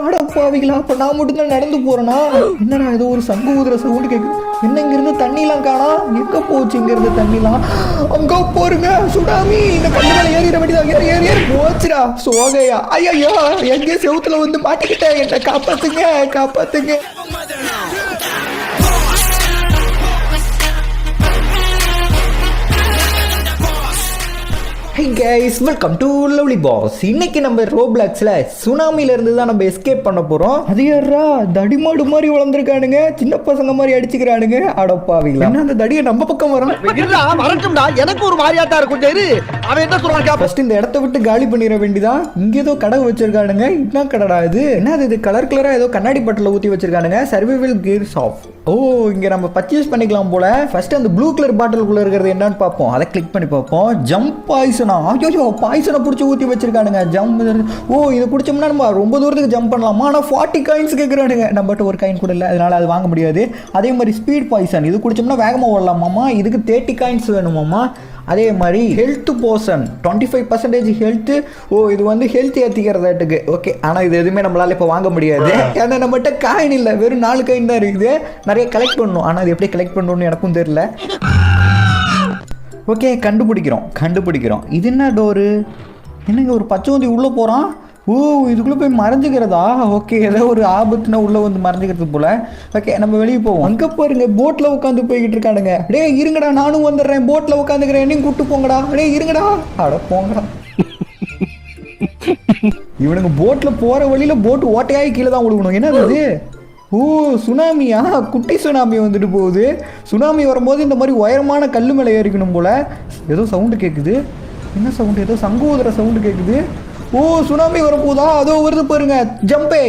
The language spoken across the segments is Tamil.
அடப்பாவிங்களா, அப்ப நான் மட்டும் தான் நடந்து போறேனா? என்னடா ஏதோ ஒரு சங்கு ஊதுற சவுண்டு கேக்குது. என்ன இங்க இருந்து தண்ணிலாம் காணா? எங்க போச்சு இங்க இருந்து தண்ணிலாம்? அங்க போருங்க சுனாமி. இந்த கல்லு மேல ஏறிட வேண்டியதான். ஏறி ஏறி ஏறி போச்சுடா சோகையா. ஐயோ எங்க செவுத்துல வந்து மாட்டிக்கிட்டேன். என்ன காப்பாத்துங்க காப்பாத்துங்க. Hey guys, welcome to Lovely Boss. இன்னைக்கு நம்ம ரோப்ளாக்ஸ்ல சுனாமில இருந்து தான் நம்ம எஸ்கேப் பண்ண போறோம். அது யாரா தடிமாடு மாதிரி வளர்ந்துருக்கானுங்க, சின்ன பசங்க மாதிரி அடிச்சுக்கிறானுங்க. அடப்பாவிங்களா, என்ன அந்த தடியை நம்ம பக்கம் வரான்? வரட்டும்டா, எனக்கு ஒரு மாதிரியாத்தா இருக்கும். சரி, அவன் என்ன சொல்றான்? ஃபர்ஸ்ட் இந்த இடத்த விட்டு காலி பண்ணிட வேண்டியதான். இங்க ஏதோ கடை வச்சிருக்கானுங்க. என்ன கடைடா இது? என்ன இது கலர் கலரா ஏதோ கண்ணாடி பட்டில ஊத்தி வச்சிருக்கானுங்க. Survival gears off. ஓ, இங்க நம்ம பர்ச்சேஸ் பண்ணிக்கலாம் போல. ஃபர்ஸ்ட் அந்த ப்ளூ கலர் பாட்டிலுக்குள்ள இருக்கிறது என்னன்னு பார்ப்போம். அதை கிளிக் பண்ணி பார்ப்போம். ஜம்ப் பாய்சனா? ஐயோ, பாய்சனை பிடிச்சி ஊற்றி வச்சிருக்கானுங்க. ஜம்ப். ஓ, இதை குடிச்சோம்னா நம்ம ரொம்ப தூரத்துக்கு ஜம்ப் பண்ணலாமா? ஆனால் 40 காயின்ஸ் கேட்குறானுங்க. நம்மகிட்ட ஒரு காயின் கூட இல்லை, அதனால அது வாங்க முடியாது. அதே மாதிரி ஸ்பீட் பாய்சன், இது குடிச்சோம்னா வேகமாக ஓடலாமாம்மா. இதுக்கு 30 காயின்ஸ் வேணுமாம்மா. அதே மாதிரி ஹெல்த் போர்ஷன் 25% ஹெல்த்து. ஓ, இது வந்து ஹெல்த் ஏற்றிக்கிறதாட்டுக்கு. ஓகே, ஆனால் இது எதுவுமே நம்மளால் இப்போ வாங்க முடியாது. ஏன்னா நம்மகிட்ட காயின் இல்லை, வெறும் 4 காயின் தான் இருக்குது. நிறைய கலெக்ட் பண்ணணும், ஆனால் அது எப்படி கலெக்ட் பண்ணணும்னு எனக்கும் தெரியல. ஓகே, கண்டுபிடிக்கிறோம். இது என்ன டோரு? என்னங்க ஒரு பச்சை உள்ளே போகிறான். ஓ, இதுக்குள்ளே போய் மறைஞ்சிக்கிறதா? ஓகே, ஏதோ ஒரு ஆபத்துனா உள்ளே வந்து மறைஞ்சிக்கிறது போல். ஓகே, நம்ம வெளியே போவோம். அங்கே பாருங்க, போட்டில் உட்காந்து போய்கிட்டு இருக்கானுங்க. டே இருங்கடா, நானும் வந்துடுறேன். போட்டில் உட்காந்துக்கிறேன், என்னையும் கூப்பிட்டு போங்கடா. டே இருங்கடா. அட போங்கடா. இவனுங்க போட்டில் போகிற வழியில் போட்டு ஓட்டையாகி கீழே தான் விழுகணும். என்ன அது? ஓ, சுனாமியா? குட்டி சுனாமி வந்துட்டு போகுது. சுனாமி வரும்போது இந்த மாதிரி உயரமான கல் மேலே ஏறிக்கணும் போல். ஏதோ சவுண்டு கேட்குது. என்ன சவுண்டு? ஏதோ சங்கு ஊதுற சவுண்டு கேட்குது. ஓ, சுனாமி வரப்போதா? அதோ வருது பாருங்க. ஜம்பே.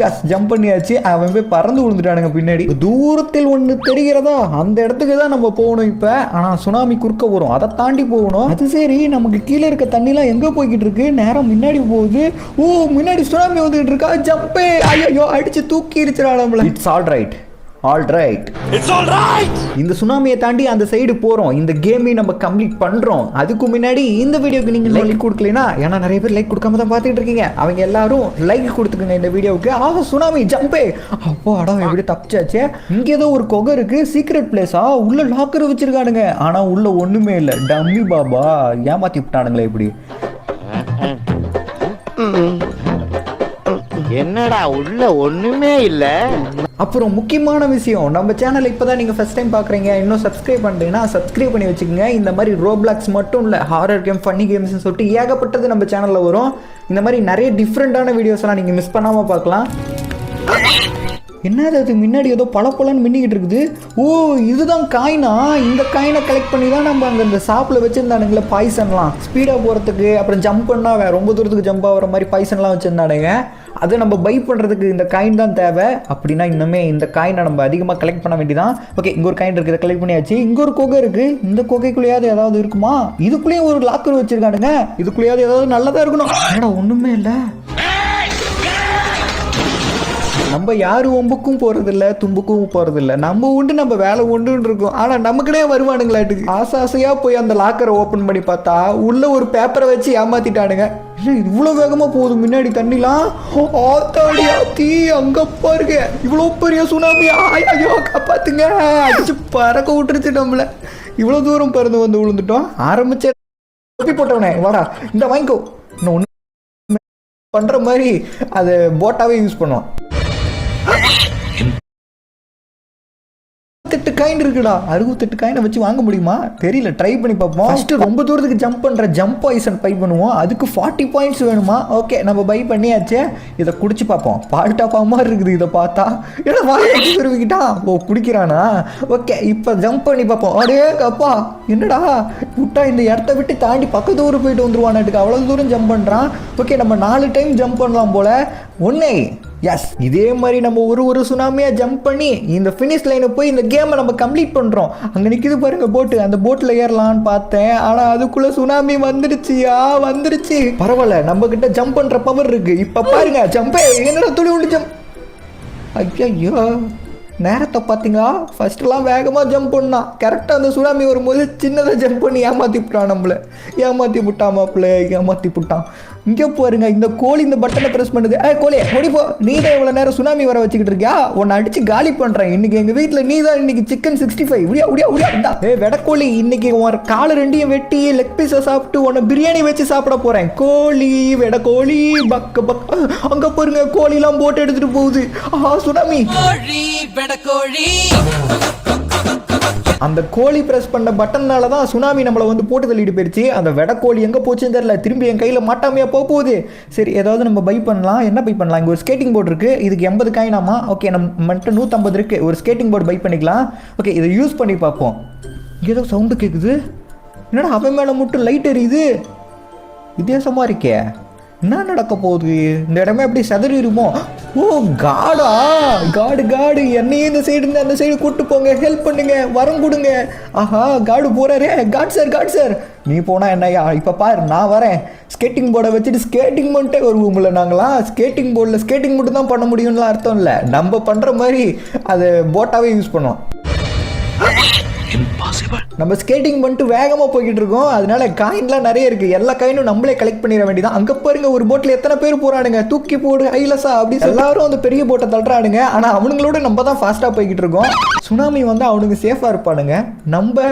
எஸ், ஜம்ப் பண்ணியாச்சு. அவன் போய் பறந்து விழுந்துட்டானுங்க பின்னாடி. தூரத்தில் ஒன்று தெரிகிறதா? அந்த இடத்துக்கு தான் நம்ம போகணும் இப்போ. ஆனால் சுனாமி குறுக்க வரும், அதை தாண்டி போகணும். அது சரி, நமக்கு கீழே இருக்க தண்ணிலாம் எங்கே போய்கிட்டு இருக்கு? நேரம் முன்னாடி போகுது. ஓ, முன்னாடி சுனாமி வந்துகிட்டு இருக்கா. ஜம்பே. ஐயோ, அடிச்சு தூக்கிடுச்சுடா நம்மள. It's all right. இந்த சுனாமியை தாண்டி அந்த சைடு போறோம். இந்த கேமை நம்ம கம்ப்ளீட் பண்றோம். அதுக்கு முன்னாடி இந்த வீடியோக்கு நீங்க லைக் கொடுக்கலனா, ஏன்னா நிறைய பேர் லைக் கொடுக்காம தான் பார்த்துட்டு இருக்கீங்க, அவங்க எல்லாரும் லைக் கொடுத்துக்கோங்க இந்த வீடியோவுக்கு. ஆஹா, சுனாமி ஜம்பே. அப்போ அடம் எப்படி தப்பிச்சாச்சே. இங்க ஏதோ ஒரு கொகை இருக்கு, சீக்ரெட் பிளேஸா? உள்ள லாக்கர் வச்சிருக்கானுங்க, ஆனா உள்ள ஒண்ணுமே இல்ல. டம்மி பாபா ஏமாத்தி விட்டானுங்களே இப்படி. என்னடா உள்ள ஒண்ணுமே இல்ல. அப்புறம் முக்கியமான விஷயம், நம்ம சேனல் இப்போதான் நீங்கள் ஃபர்ஸ்ட் டைம் பார்க்குறீங்க, இன்னும் சப்ஸ்கிரைப் பண்ணுறீங்கன்னா சப்ஸ்கிரைப் பண்ணி வச்சுக்கோங்க. இந்த மாதிரி ரோப்ளாக்ஸ் மட்டும் இல்லை, ஹாரர் கேம், ஃபன்னி கேம்ஸ்னு சொல்லிட்டு ஏகப்பட்டது நம்ம சேனலில் வரும். இந்த மாதிரி நிறைய டிஃப்ரெண்ட்டான வீடியோஸ்லாம் நீங்கள் மிஸ் பண்ணாமல் பார்க்கலாம். என்னது அது? முன்னாடி ஏதோ பழப்பழன்னு மின்னிக்கிட்டு இருக்குது. ஓ, இதுதான் காயினா? இந்த காயினை கலெக்ட் பண்ணி தான் நம்ம அங்கே இந்த ஷாப்பில் வச்சுருந்தானுங்களே பாய்சன்லாம், ஸ்பீடாக போகிறதுக்கு, அப்புறம் ஜம்ப் பண்ணால் ரொம்ப தூரத்துக்கு ஜம்ப் ஆகிற மாதிரி பாய்சன்லாம் வச்சுருந்தானுங்க. அதை நம்ம பை பண்ணுறதுக்கு இந்த காயின் தான் தேவை. அப்படின்னா இன்னுமே இந்த காயினை நம்ம அதிகமாக கலெக்ட் பண்ண வேண்டியதான். ஓகே, இங்கே ஒரு காயின் இருக்குது, இதை கலெக்ட் பண்ணியாச்சு. இங்கே ஒரு கொகை இருக்குது. இந்த கொகைக்குள்ளேயாவது ஏதாவது இருக்குமா? இதுக்குள்ளேயும் ஒரு லாக்கர் வச்சுருக்கானுங்க. இதுக்குள்ளேயாவது ஏதாவது நல்லதாக இருக்கணும். ஏடா ஒன்றுமே இல்லை. நம்ம யாரும் ஒம்புக்கும் போகிறதில்ல, தும்புக்கும் போகிறதில்ல. நம்ம உண்டு, நம்ம வேலை உண்டுன்னு இருக்கும். ஆனால் நமக்குனே வருவானுங்களாட்டுக்கு. ஆசையாக போய் அந்த லாக்கரை ஓப்பன் பண்ணி பார்த்தா உள்ள ஒரு பேப்பரை வச்சு ஏமாத்திட்டானுங்க. இல்லை, இவ்வளோ வேகமாக போகுது முன்னாடி தண்ணிலாம். ஆத்தாடி ஆத்தி, அங்கே பாருங்க, இவ்வளோ பெரிய சுனாமி. ஐயோ காப்பாத்துங்க, அடிச்சு பறக்க விட்டுருச்சு நம்மள. இவ்வளோ தூரம் பறந்து வந்து விழுந்துட்டோம். ஆரம்பிச்ச போட்டவனே, வாடா இந்த வாங்கிக்கோ. இன்னும் ஒன்று பண்ணுற மாதிரி அதை போட்டாவே யூஸ் பண்ணுவான். 68 காயின் இருக்குடா. 68 காயினை வச்சு வாங்க முடியுமா தெரியல, ட்ரை பண்ணி பார்ப்போம். ஃபர்ஸ்ட் ரொம்ப தூரத்துக்கு ஜம்ப் பண்ற ஜம்ப் பாய்சன் பை பண்ணுவோம். அதுக்கு 40 பாயிண்ட்ஸ் வேணுமா? ஓகே, நம்ம பை பண்ணியாச்சே. இதை குடிச்சு பார்ப்போம். பால் டாப்பா மாதிரி இருக்குது இதை பார்த்தா. ஏன்னா வாங்கி திருவிக்கிட்டான். ஓ, குடிக்கிறானா? ஓகே, இப்போ ஜம்ப் பண்ணி பார்ப்போம். அடே அப்பா, என்னடா விட்டா இந்த இடத்த விட்டு தாண்டி பக்கத்து ஊர் போயிட்டு வந்துருவானாட்டுக்கு. அவ்வளோ தூரம் ஜம்ப் பண்ணுறான். ஓகே, நம்ம 4 டைம் ஜம்ப் பண்ணலாம் போல. ஒன்னே எஸ், இதே மாதிரி நம்ம ஒரு சுனாமியாக ஜம்ப் பண்ணி இந்த ஃபினிஷ் லைனை போய் இந்த கேமை நம்ம கம்ப்ளீட் பண்ணுறோம். அங்கே நிற்கிது பாருங்க போட்டு, அந்த போட்டில் ஏறலான்னு பார்த்தேன். ஆனால் அதுக்குள்ளே சுனாமி வந்துருச்சு. பரவாயில்ல, நம்ம கிட்ட ஜம்ப் பண்ணுற பவர் இருக்கு. இப்போ பாருங்க, ஜம்பே. என்னடா துளி உள்ள ஜம்ப். ஐயோ, நேரத்தை பார்த்தீங்களா? ஃபர்ஸ்ட்லாம் வேகமாக ஜம்ப் பண்ணான். கரெக்டாக அந்த சுனாமி வரும்போது சின்னதாக ஜம்ப் பண்ணி ஏமாற்றி விட்டான். நம்மளை ஏமாற்றி விட்டான். இங்க பாருங்க இந்த கோழி இந்த பட்டனை பிரஸ் பண்ணுது. கோழி ஓடி போ. நீ தான் இவ்வளவு நேரம் சுனாமி வர வச்சுக்கிட்டு இருக்கியா? உன்னை அடிச்சு காலி பண்றேன். இன்னைக்கு எங்க வீட்டுல நீ தான் இன்னைக்கு சிக்கன் 65 உடியா உடியா உடியா. வெடக்கோழி இன்னைக்கு உன் காலு ரெண்டையும் வெட்டி லெக் பீஸை சாப்பிட்டு உன்னை பிரியாணி வச்சு சாப்பிட போறேன். கோழி வெடக்கோழி பக்க பக்க. அங்க பாருங்க கோழி எல்லாம் போட்டு எடுத்துட்டு போகுது. சுனாமி. அந்த கோழி பிரஸ் பண்ண பட்டன்னால தான் சுனாமி நம்மளை வந்து போட்டு தள்ளிட்டு போயிடுச்சு. அந்த வெடக்கோழி எங்கே போச்சுன்னு தெரியல. திரும்பி என் கையில் மாட்டாமையா போகுது. சரி ஏதாவது நம்ம பை பண்ணலாம். என்ன பை பண்ணலாம்? இங்கே ஒரு ஸ்கேட்டிங் போர்டு இருக்குது. இதுக்கு 80 காயினாமா. ஓகே நம்மகிட்ட 150 இருக்குது. ஒரு ஸ்கேட்டிங் போர்டு பை பண்ணிக்கலாம். ஓகே இதை யூஸ் பண்ணி பார்ப்போம். இங்கே ஏதோ சவுண்டு கேட்குது. என்னடா அவன் மேலே மட்டும் லைட் எரியுது. வித்தியாசமாக இருக்கே. என்ன நடக்க போகுது? இந்த இடமே அப்படி செதறிடுமோ? ஓ காடா, காடு என்னையும் இந்த சைடு இருந்து அந்த சைடு கூட்டு போங்க. ஹெல்ப் பண்ணுங்க, வரம் கொடுங்க. ஆஹா காடு போறாரே. காட் சார் நீ போனா என்னையா? இப்போ பாரு நான் வரேன். ஸ்கேட்டிங் போர்டை வச்சுட்டு ஸ்கேட்டிங் பண்ணிட்டே வருவோம்ல நாங்களாம். ஸ்கேட்டிங் போர்டில் ஸ்கேட்டிங் மட்டும் தான் பண்ண முடியும்லாம் அர்த்தம் இல்லை. நம்ம பண்ணுற மாதிரி அதை போட்டாவே யூஸ் பண்ணுவோம். நம்ம ஸ்கேட்டிங் பண்ணிட்டு வேகமாக போய்கிட்டு இருக்கோம். அதனால காயின்லாம் நிறைய இருக்கு. எல்லா காயினும் நம்மளே கலெக்ட் பண்ணிட வேண்டியதான். அங்கே பாருங்க ஒரு போட்டில் எத்தனை பேர் போறானுங்க. தூக்கி போடு ஐலஸா அப்படி எல்லாரும் அந்த பெரிய போட்டை தள்ளுறானுங்க. ஆனால் அவனுங்களோட நம்ம தான் ஃபாஸ்ட்டாக போய்கிட்டு இருக்கோம். சுனாமி வந்து அவனுங்க சேஃபாக இருப்பானுங்க. நம்ம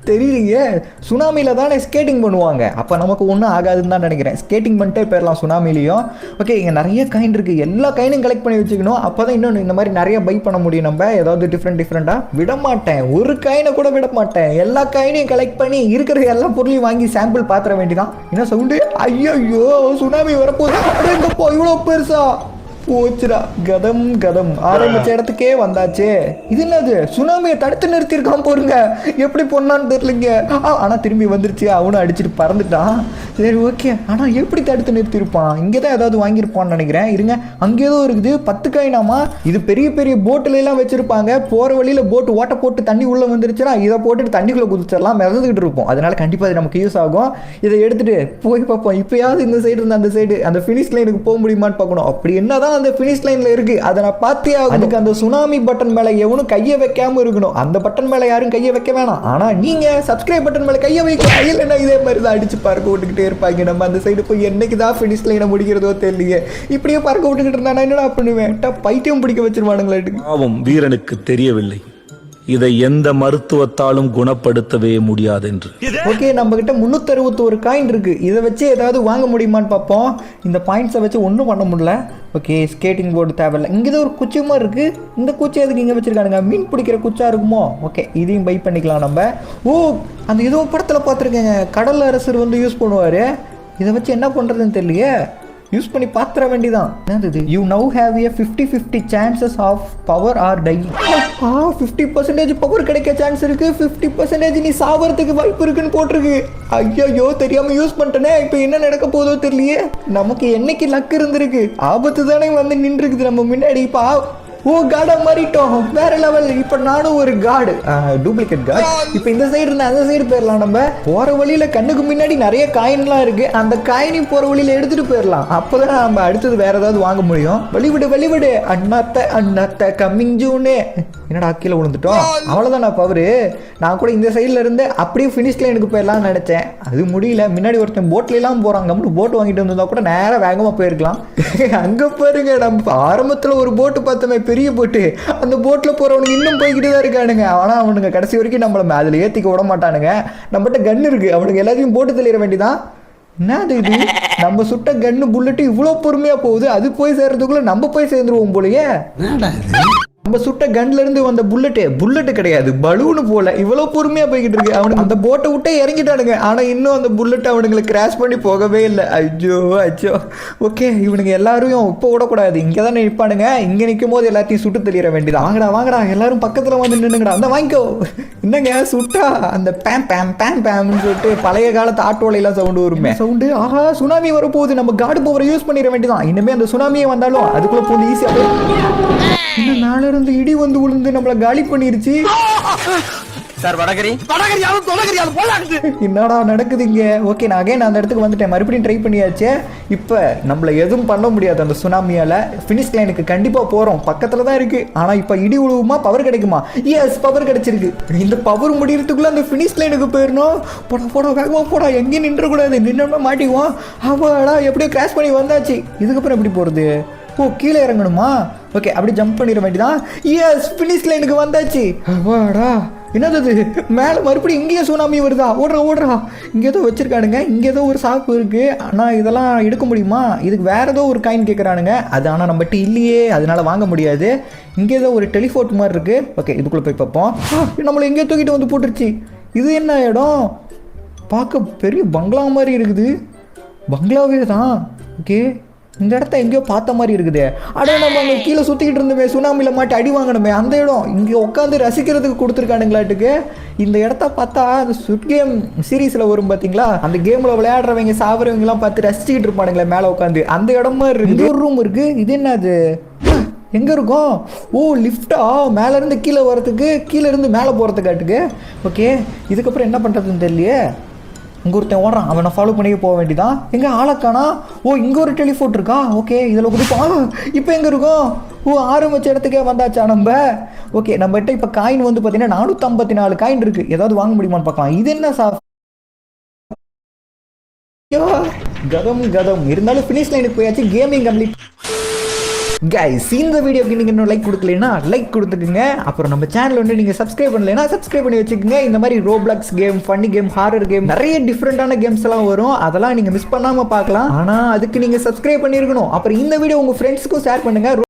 தெரியலையே. சுனாமியில் தானே ஸ்கேட்டிங் பண்ணுவாங்க. அப்போ நமக்கு ஒன்றும் ஆகாதுன்னு தான் நினைக்கிறேன். ஸ்கேட்டிங் பண்ணிட்டே போயிடலாம் சுனாமிலையும். ஓகே இங்கே நிறைய காயின் இருக்குது. எல்லா காயினும் கலெக்ட் பண்ணி வச்சுக்கணும். அப்போ தான் இன்னொன்று இந்த மாதிரி நிறைய பை பண்ண முடியும். நம்ம ஏதாவது டிஃப்ரெண்ட்டாக விட மாட்டேன். ஒரு காயினை கூட விட மாட்டேன். எல்லா காயினையும் கலெக்ட் பண்ணி இருக்கிற எல்லா பொருளையும் வாங்கி சாம்பிள் பார்த்துட வேண்டியதான். என்ன சவுண்டு? ஐயோ சுனாமி வரப்போகுது. எங்கப்போ இவ்வளோ பெருசா போச்சுடா. கதம் ஆரம்பிச்ச இடத்துக்கே வந்தாச்சே. இது என்னது? சுனாமியை தடுத்து நிறுத்திருக்கான் பாருங்க. எப்படி பொண்ணான்னு தெரியலங்க. ஆனால் திரும்பி வந்துருச்சு. அவனும் அடிச்சுட்டு பறந்துட்டான். சரி ஓகே. ஆனால் எப்படி தடுத்து நிறுத்திருப்பான்? இங்கே தான் ஏதாவது வாங்கியிருப்பான்னு நினைக்கிறேன். இருங்க அங்கே ஏதோ இருக்குது. 10 காயினாமா. இது பெரிய பெரிய போட்டுல எல்லாம் வச்சிருப்பாங்க. போகிற வழியில் போட்டு ஓட்ட போட்டு தண்ணி உள்ளே வந்துருச்சுன்னா இதை போட்டுட்டு தண்ணிக்குள்ளே குதிச்சிடலாம். மிதந்துக்கிட்டு இருப்போம். அதனால கண்டிப்பாக இது நமக்கு யூஸ் ஆகும். இதை எடுத்துட்டு போய் பார்ப்போம். இப்போயாவது இந்த சைடு இருந்து அந்த சைடு அந்த ஃபினிஷ் லைனுக்கு போக முடியுமான்னு பார்க்கணும். அப்படி என்னதான் அந்த ஃபினிஷ் லைன்ல இருக்கு. அதை நான் பார்த்தே ஆகும். அதுக்கு அந்த சுனாமி பட்டன் மேல எவனும் கையை வைக்காம இருக்கணும். அந்த பட்டன் மேல யாரும் கையை வைக்க வேணாம். ஆனா நீங்க சப்ஸ்கிரைப் பட்டன் மேல கையை வைக்க இல்லைன்னா இதே மாதிரி தான் அடிச்சு பார்க்க விட்டுக்கிட்டே இருப்பாங்க. நம்ம அந்த சைடு போய் என்னைக்கு தான் ஃபினிஷ் லைனை முடிக்கிறதோ தெரியலையே. இப்படியே பார்க்க விட்டுக்கிட்டு இருந்தா நான் என்னடா பண்ணுவேன்? பைத்தியம் பிடிக்க வச்சிருவானுங்களா? பாவம் வீரனுக்கு தெரியவில்லை இதை எந்த மருத்துவத்தாலும் குணப்படுத்தவே முடியாது என்று. ஓகே நம்ம கிட்ட 361 காயின் இருக்கு. இதை வச்சு ஏதாவது வாங்க முடியுமான்னு பார்ப்போம். இந்த பாயிண்ட்ஸை வச்சு ஒன்றும் பண்ண முடியல. ஓகே ஸ்கேட்டிங் போர்டு தேவையில்லை. இங்கே தான் ஒரு குச்சியுமா இருக்கு. இந்த குச்சி எதுக்கு இங்கே வச்சிருக்கானுங்க? மீன் பிடிக்கிற குச்சா இருக்குமோ? ஓகே இதையும் பை பண்ணிக்கலாம் நம்ம. ஓ அந்த ஏதோ படத்தில் பார்த்துருக்கேங்க. கடல் அரசர் வந்து யூஸ் பண்ணுவார். இதை வச்சு என்ன பண்ணுறதுன்னு தெரியலையே. யூஸ் பண்ணி பாத்திர வேண்டிதான். என்னது? You now have a 50-50 chances of power or die. 50% power கிடைக்க சான்ஸ் இருக்கு. 50% நீ சாவறதுக்கு வாய்ப்பு இருக்குன்னு போட்டிருக்கு. ஐயோ தெரியாம யூஸ் பண்ணிட்டேனே. இப்போ என்ன நடக்க போதோ தெரியலையே. நமக்கு என்னைக்கு லக் இருந்திருக்கு. ஆபத்து தானே வந்து நின்று இருக்குது நம்ம முன்னாடி. இப்போ ஓ காடா மாறிட்டோம். வேற லெவல். இப்போ நானும் ஒரு காடு, டூப்ளிகேட் காட். இப்போ இந்த சைடு இருந்து அந்த சைடு போயிடலாம். நம்ம போற வழியில கண்ணுக்கு முன்னாடி நிறைய காயின்லாம் இருக்கு. அந்த காயினையும் போற வழியில எடுத்துட்டு போயிடலாம். அப்போதான் நம்ம அடுத்தது வேற ஏதாவது வாங்க முடியும். வழிவிடு அண்ணாத்த கம்மிங் ஜூனே. என்னடா கீழே விழுந்துட்டோம். அவ்வளோதான் பவரு. நான் கூட இந்த சைடில் இருந்து அப்படியே ஃபினிஷ் லைனுக்கு போயிடலாம்னு நினச்சேன். அது முடியல. முன்னாடி ஒருத்தன் போட்லாம் போகிறாங்க. நம்மளும் போட்டு வாங்கிட்டு வந்திருந்தா கூட நேராக வேகமாக போயிருக்கலாம். அங்கே பாருங்க நம்ம ஆரம்பத்தில் ஒரு போட்டு பார்த்தோமே, பெரிய போட்டு. அந்த போட்டில் போகிறவனுங்க இன்னும் போய்கிட்டு தான் இருக்கானுங்க. ஆனால் அவனுங்க கடைசி வரைக்கும் நம்மளை அதில் ஏற்றிக்க விட மாட்டானுங்க. நம்மகிட்ட கன் இருக்குது. அவனுக்கு எல்லாத்தையும் போட்டு தெளிற வேண்டிதான். என்னது இது? நம்ம சுட்ட கன்னு புல்லட்டு இவ்வளோ பொறுமையாக போகுது. அது போய் சேர்றதுக்குள்ளே நம்ம போய் சேர்ந்துருவோம் போலயே. நம்ம சுட்ட கன்ல இருந்து வந்த புல்லட்டு கிடையாது, பலூனு போல. இவ்வளவு பொறுமையா போய்கிட்டு இருக்கு. அவனுக்கு அந்த போட்டை விட்டே இறங்கிட்டானுங்க. ஆனா இன்னும் அந்த புல்லட் அவனுங்களை கிராஷ் பண்ணி போகவே இல்லை. அச்சோ. ஓகே இவனுங்க எல்லாரும் இப்போ விடக்கூடாது. இங்கே தானே நிற்பானுங்க. இங்கே நிற்கும் போது எல்லாத்தையும் சுட்டு தெளிற வேண்டியதான். வாங்கடா எல்லாரும் பக்கத்தில் வந்து நின்னுங்கடா. அந்த வாங்கிக்கோ. என்னங்க சுட்டா அந்த பேம்னு சொல்லிட்டு பழைய காலத்து ஆட்டோலையெல்லாம் சவுண்டு வருமே. சவுண்டு. ஆஹா சுனாமி வரப்போகுது. நம்ம காடு பவரை யூஸ் பண்ணிட வேண்டியதான். இனிமே அந்த சுனாமியே வந்தாலும் அதுக்குள்ள போது ஈஸியாக. இன்னும் நாள இருந்து இடி வந்து விழுந்து நம்மளை காலி பண்ணிருச்சு. சார் வடகரியாலும் தொடகரியாலும் போலாக்குது. என்னடா நடக்குது இங்க? ஓகே, நான் அகைன் அந்த இடத்துக்கு வந்துட்டேன். மறுபடியும் ட்ரை பண்ணியாச்சு. இப்போ நம்மள எதுவும் பண்ண முடியாது அந்த சுனாமியால. ஃபினிஷ் லைனுக்கு கண்டிப்பா போறோம், பக்கத்துல தான் இருக்கு. ஆனா இப்போ இடி உழுவுமா, பவர் கிடைக்குமா? எஸ், பவர் கிடைச்சிருக்கு. இந்த பவர் முடியறதுக்குள்ள அந்த ஃபினிஷ் லைனுக்கு போயிடணும். போடா வேகமா போடா, எங்கேயும் நின்ற கூடாது. நின்னோம்னா மாட்டிக்குவோம். அவாடா, எப்படியோ கிராஷ் பண்ணி வந்தாச்சு. இதுக்கப்புறம் எப்படி போறது? ஓ, கீழே இறங்கணுமா? ஓகே, அப்படி ஜம்ப் பண்ணிட வேண்டியதான். எஸ், ஃபினிஷ் லைனுக்கு வந்தாச்சு. அவாடா, என்னது மேலே மறுபடியும் இங்கேயும் சுனாமி வருதா? ஓடுறா. இங்கே ஏதோ வச்சிருக்கானுங்க. இங்கே ஏதோ ஒரு சாக்கு இருக்கு. ஆனால் இதெல்லாம் எடுக்க முடியுமா? இதுக்கு வேற ஏதோ ஒரு காயின் கேட்குறானுங்க. அது ஆனால் நம்மகிட்ட இல்லையே, அதனால வாங்க முடியாது. இங்கே ஏதோ ஒரு டெலிஃபோர்ட் மாதிரி இருக்கு. ஓகே, இதுக்குள்ளே போய் பார்ப்போம். நம்மளை எங்கேயோ தூக்கிட்டு வந்து போட்டுருச்சு. இது என்ன இடம்? பார்க்க பெரிய பங்களா மாதிரி இருக்குது. பங்களாவே தான். ஓகே, இந்த இடத்த எங்கேயோ பார்த்த மாதிரி இருக்குது. அடே, நம்ம அங்கே கீழே சுற்றிக்கிட்டு இருந்தோமே, சுனாமியில் மாட்டி அடி வாங்கணுமே, அந்த இடம் இங்கே உட்காந்து ரசிக்கிறதுக்கு கொடுத்துருக்கானுங்களாட்டுக்கு. இந்த இடத்த பார்த்தா அந்த ஸ்குவிட் கேம் சீரீஸில் வரும் பார்த்தீங்களா, அந்த கேமில் விளையாடுறவங்க சாப்பிட்றவங்கலாம் பார்த்து ரசிச்சுக்கிட்டு இருப்பானுங்களே மேலே உட்காந்து, அந்த இடம் மாதிரி இருக்குது. ஒரு ரூம் இருக்குது. இது என்னது? எங்கே இருக்கும்? ஓ, லிஃப்டா? மேலேருந்து கீழே வரத்துக்கு, கீழே இருந்து மேலே போகிறதுக்காட்டுக்கு. ஓகே, இதுக்கப்புறம் என்ன பண்ணுறதுன்னு தெரியலையே. இங்கே ஒருத்தன் ஓடுறான், அவனை ஃபாலோ பண்ணியே போக வேண்டியதான். எங்கே ஆளக்கானா? ஓ, இங்கே ஒரு டெலிஃபோன் இருக்கா? ஓகே, இதில் குதிப்போம். இப்போ எங்கே இருக்கும்? ஓ, ஆரம்பிச்ச இடத்துக்கே வந்தாச்சா நம்ம? ஓகே, நம்மகிட்ட இப்போ காயின் வந்து பார்த்தீங்கன்னா 454 காயின் இருக்குது. ஏதாவது வாங்க முடியுமான்னு பார்க்கலாம். இது என்ன கதம் இருந்தாலும் ஃபினிஷ் லைனுக்கு போயாச்சு. Gaming complete. கைஸ், இந்த வீடியோக்கு நீங்கள் இன்னும் லைக் கொடுக்கலனா லைக் கொடுத்துக்குங்க. அப்புறம் நம்ம சேனல் வந்து நீங்கள் சப்ஸ்கிரைப் பண்ணலைன்னா சப்ஸ்கிரைப் பண்ணி வச்சுக்கோங்க. இந்த மாதிரி Roblox game, funny game, horror game, நிறைய டிஃப்ரெண்டான கேம்ஸ் எல்லாம் வரும். அதெல்லாம் நீங்கள் மிஸ் பண்ணாமல் பார்க்கலாம். ஆனால் அதுக்கு நீங்கள் சப்ஸ்கிரைப் பண்ணியிருக்கணும். அப்புறம் இந்த வீடியோ உங்கள் ஃப்ரெண்ட்ஸுக்கும் ஷேர் பண்ணுங்கள்.